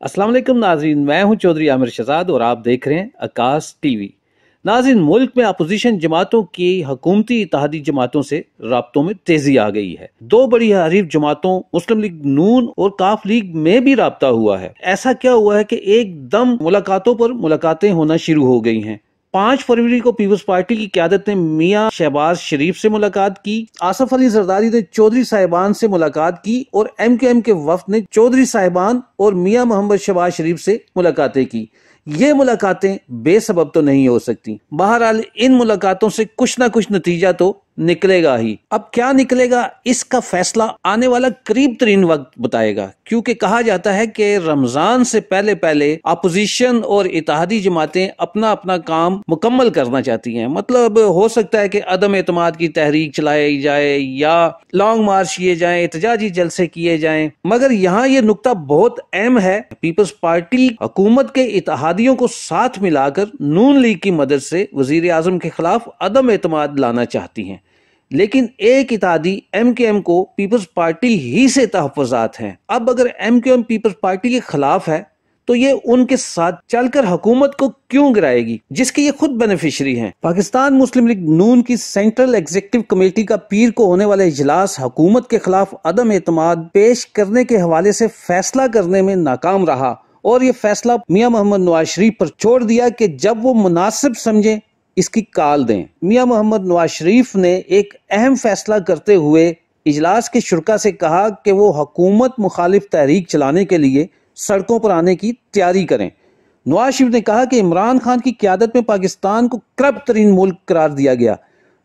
अस्सलाम वालेकुम नाज़रीन, मैं हूं चौधरी आमिर शहजाद और आप देख रहे हैं आकाश टीवी। नाज़रीन, मुल्क में अपोजिशन जमातों की हुकूमती इत्तेहादी जमातों से राब्तों में तेजी आ गई है। दो बड़ी हरीफ जमातों मुस्लिम लीग नून और काफ लीग में भी राब्ता हुआ है। ऐसा क्या हुआ है कि एकदम मुलाकातों पर मुलाकातें होना शुरू हो गई हैं। 5 फरवरी को पीपल्स पार्टी की क़यादत ने मियां शहबाज शरीफ से मुलाकात की, आसफ अली जरदारी ने चौधरी साहिबान से मुलाकात की और MQM के वफ्द ने चौधरी साहिबान और मियां मोहम्मद शहबाज शरीफ से मुलाकातें की। ये मुलाकातें बेसबब तो नहीं हो सकती। बहरहाल इन मुलाकातों से कुछ ना कुछ नतीजा तो निकलेगा ही। अब क्या निकलेगा इसका फैसला आने वाला करीब तरीन वक्त बताएगा, क्योंकि कहा जाता है कि रमजान से पहले पहले अपोजिशन और इत्तेहादी जमातें अपना अपना काम मुकम्मल करना चाहती हैं। मतलब हो सकता है कि अदम एतमाद की तहरीक चलाई जाए या लॉन्ग मार्च किए जाएं, एहतजाजी जलसे किए जाएं। मगर यहाँ ये नुक्ता बहुत अहम है, पीपल्स पार्टी हुकूमत के इत्तेहादियों को साथ मिलाकर नून लीग की मदद से वजीर आजम के खिलाफ अदम एतमाद लाना चाहती हैं। लेकिन एक इत्तेहादी MQM को पीपल्स पार्टी ही से तहफ़्फ़ुज़ात हैं। अब अगर MQM पीपल्स पार्टी के खिलाफ है तो ये उनके साथ चलकर हुकूमत को क्यों गिराएगी, जिसके ये खुद बेनिफिशरी हैं। पाकिस्तान मुस्लिम लीग नून की सेंट्रल एग्जीक्यूटिव कमेटी का पीर को होने वाला इजलास हुकूमत के खिलाफ अदम एतमाद पेश करने के हवाले से फैसला करने में नाकाम रहा और ये फैसला मियां मोहम्मद नवाज शरीफ पर छोड़ दिया कि जब वो मुनासिब समझे इसकी काल दें। मियां मोहम्मद नवाज शरीफ ने एक अहम फैसला करते हुए इजलास के शुरका से कहा कि वो हुकूमत मुखालिफ तहरीक चलाने के लिए सड़कों पर आने की तैयारी करें। नवाज शरीफ ने कहा कि इमरान खान की क़यादत में पाकिस्तान को करप्ट तरीन मुल्क करार दिया गया,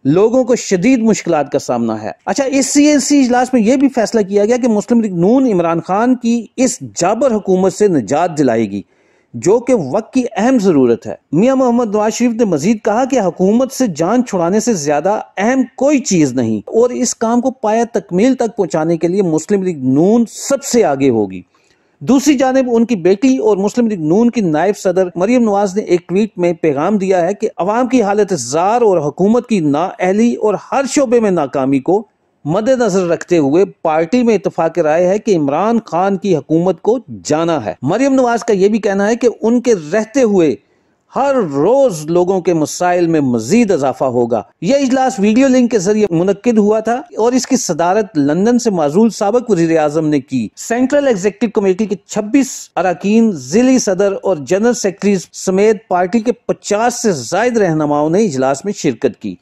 लोगों को शदीद मुश्किलात का सामना है। अच्छा, इस CNC इजलास में यह भी फैसला किया गया कि मुस्लिम लीग नून इमरान खान की इस जाबर हुकूमत से निजात दिलाएगी, जो कि वक्त की अहम जरूरत है। मियां मोहम्मद नवाज शरीफ ने मजीद कहा कि हुकूमत से जान छुड़ाने से ज्यादा अहम कोई चीज नहीं और इस काम को पाया तकमील तक पहुंचाने के लिए मुस्लिम लीग नून सबसे आगे होगी। दूसरी जानिब उनकी बेटी और मुस्लिम लीग नून की नायब सदर मरियम नवाज ने एक ट्वीट में पैगाम दिया है कि अवाम की हालत जार और हुकूमत की नाअहली और हर शोबे में नाकामी को मद्देनजर रखते हुए पार्टी में इत्तेफाक राय है कि इमरान खान की हुकूमत को जाना है। मरियम नवाज का यह भी कहना है कि उनके रहते हुए हर रोज लोगों के मसाइल में मजीद इजाफा होगा। यह इजलास वीडियो लिंक के जरिए मुनक्किद हुआ था और इसकी सदारत लंदन से माजूल साबिक वज़ीर आज़म ने की। सेंट्रल एग्जीक्यूटिव कमेटी के 26 अरकान, जिली सदर और जनरल सेक्रेटरी समेत पार्टी के 50 से जायद रहनुमाओं ने इजलास में शिरकत की।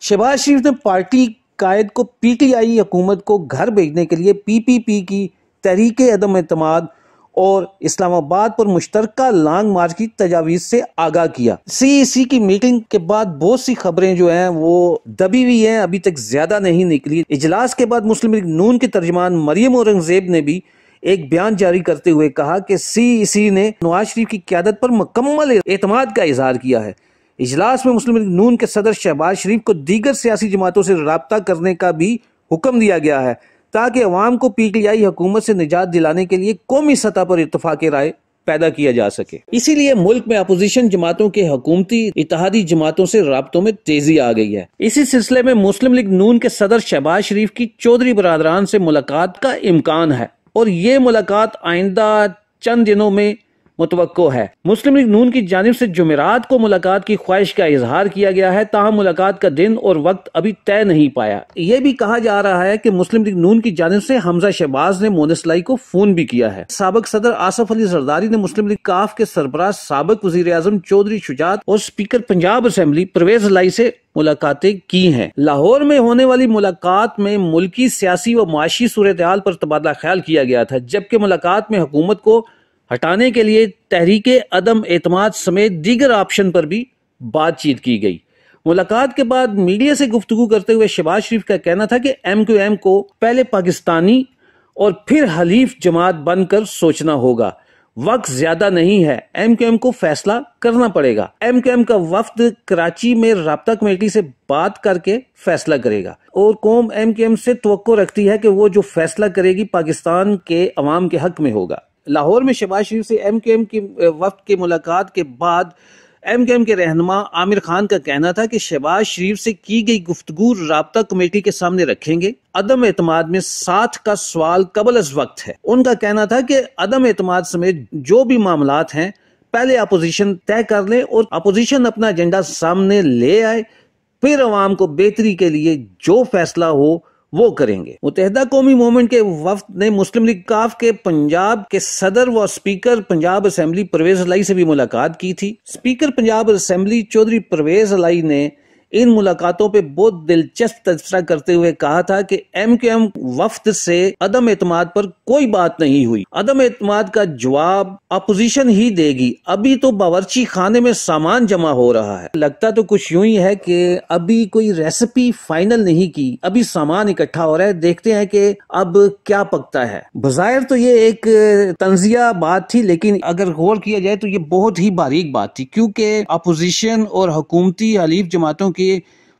शहबाज शरीफ ने पार्टी कायद को PTI हुकूमत को घर भेजने के लिए PPP की तहरीक अदम एतमाद और इस्लामाबाद पर मुश्तरका लॉन्ग मार्च की तजावीज से आगाह किया। CEC की मीटिंग के बाद बहुत सी खबरें जो हैं वो दबी हुई हैं, अभी तक ज्यादा नहीं निकली। इजलास के बाद मुस्लिम लीग नून के तर्जमान मरियम औरंगजेब ने भी एक बयान जारी करते हुए कहा कि CEC ने नवाज शरीफ की क़यादत पर मुकम्मल एतमाद का इजहार किया है। इजलास में मुस्लिम लीग नून के सदर शहबाज शरीफ को दीगर सियासी जमातों से राब्ता करने का भी हुक्म दिया गया है ताकि अवाम को PTI हुकूमत से निजात दिलाने के लिए कौमी सतह पर इत्तेफाक राय पैदा किया जा सके। इसीलिए मुल्क में अपोजिशन जमातों के हुकूमती इत्तेहादी जमातों से राब्तों में तेजी आ गई है। इसी सिलसिले में मुस्लिम लीग नून के सदर शहबाज शरीफ की चौधरी बरादरान से मुलाकात का इम्कान है और ये मुलाकात आइंदा चंद दिनों में मुतवक्को है। मुस्लिम लीग नून की जानिब से जुमेरात को मुलाकात की ख्वाहिश का इजहार किया गया है, ताहम मुलाकात का दिन और वक्त अभी तय नहीं पाया। यह भी कहा जा रहा है कि मुस्लिम लीग नून की जानिब से हमजा शहबाज ने मोनिस लाई को फोन भी किया है। साबिक सदर आसफ अली जरदारी ने मुस्लिम लीग काफ के सरबराह साबिक वजीर आजम चौधरी शुजात और स्पीकर पंजाब असेंबली परवेज लाई से मुलाकातें की हैं। लाहौर में होने वाली मुलाकात में मुल्की सियासी व माशी सूरत हाल पर तबादला ख्याल किया गया था, जबकि मुलाकात में हुकूमत को हटाने के लिए तहरीक अदम एतमाद समेत दीगर ऑप्शन पर भी बातचीत की गई। मुलाकात के बाद मीडिया से गुफ्तगू करते हुए शहबाज शरीफ का कहना था कि MQM को पहले पाकिस्तानी और फिर हलीफ जमात बनकर सोचना होगा, वक्त ज्यादा नहीं है, MQM को फैसला करना पड़ेगा। MQM का वफ्द कराची में राब्ता कमेटी से बात करके फैसला करेगा और कौम MQM से तवक्को रखती है कि वो जो फैसला करेगी पाकिस्तान के अवाम के हक में होगा। लाहौर में शहबाज शरीफ से MQM की वफ्द की मुलाकात के बाद MQM के रहनुमा आमिर खान का कहना था कि शहबाज शरीफ से की गई गुफ्तगू राब्ता कमेटी के सामने रखेंगे। अदम एतमाद में 60 का सवाल कबल अज वक्त है। उनका कहना था कि अदम एतमाद समेत जो भी मामलात हैं पहले अपोजिशन तय कर ले और अपोजिशन अपना एजेंडा सामने ले आए, फिर अवाम को बेहतरी के लिए जो फैसला हो वो करेंगे। मुत्तहिदा कौमी मूवमेंट के वफ्द ने मुस्लिम लीग काफ के पंजाब के सदर व स्पीकर पंजाब असेंबली परवेज अलाई से भी मुलाकात की थी। स्पीकर पंजाब असेंबली चौधरी परवेज अलाई ने इन मुलाकातों पे बहुत दिलचस्प तबसरा करते हुए कहा था कि MQM वफ्द से अदम एतमाद पर कोई बात नहीं हुई। अदम एतमाद का जवाब अपोजिशन ही देगी। अभी तो बावर्ची खाने में सामान जमा हो रहा है। लगता तो कुछ यूं ही है कि अभी कोई रेसिपी फाइनल नहीं की, अभी सामान इकट्ठा हो रहा है। देखते हैं कि अब क्या पकता है। बज़ाहिर तो ये एक तंजिया बात थी, लेकिन अगर गौर किया जाए तो ये बहुत ही बारीक बात थी, क्योंकि अपोजिशन और हुकूमती हलीफ जमातों की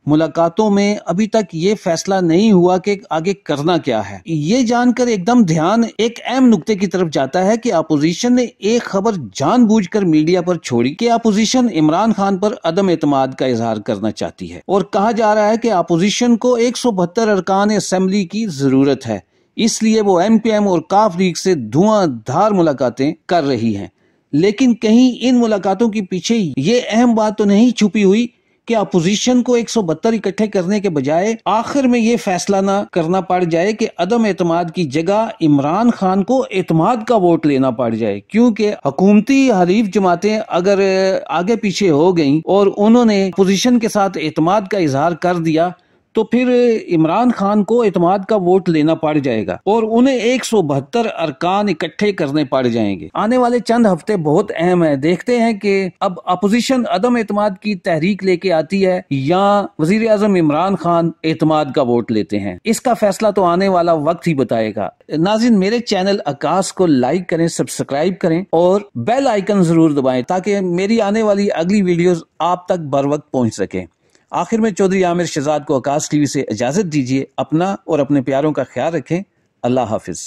मुलाकातों में अभी तक ये फैसला नहीं हुआ कि आगे करना क्या है। ये जानकर एकदम ध्यान एक अहम नुक्ते की तरफ जाता है कि अपोजिशन ने एक खबर जानबूझकर मीडिया पर छोड़ी कि अपोजिशन इमरान खान पर अदम एतमाद का इजहार करना चाहती है, और कहा जा रहा है कि अपोजिशन को 172 अरकान असेंबली की जरूरत है, इसलिए वो MQM और काफ लीग से धुआंधार मुलाकातें कर रही है। लेकिन कहीं इन मुलाकातों के पीछे ये अहम बात तो नहीं छुपी हुई कि अपोजिशन को 172 इकट्ठे करने के बजाय आखिर में ये फैसला ना करना पड़ जाए कि अदम एतमाद की जगह इमरान खान को एतमाद का वोट लेना पड़ जाए, क्योंकि हुकूमती हलीफ जमातें अगर आगे पीछे हो गईं और उन्होंने अपोजिशन के साथ एतमाद का इजहार कर दिया तो फिर इमरान खान को एतमाद का वोट लेना पड़ जाएगा और उन्हें 172 अरकान इकट्ठे करने पड़ जाएंगे। आने वाले चंद हफ्ते बहुत अहम है। देखते हैं कि अब अपोजिशन अदम एतमाद की तहरीक लेके आती है या वजीर आजम इमरान खान एतमाद का वोट लेते हैं। इसका फैसला तो आने वाला वक्त ही बताएगा। नाज़रीन, मेरे चैनल आकाश को लाइक करें, सब्सक्राइब करें और बेल आइकन जरूर दबाएं ताकि मेरी आने वाली अगली वीडियोस आप तक बर वक्त पहुंच सके। आखिर में चौधरी आमिर शहजाद को आकाश टीवी से इजाजत दीजिए। अपना और अपने प्यारों का ख्याल रखें। अल्लाह हाफिज।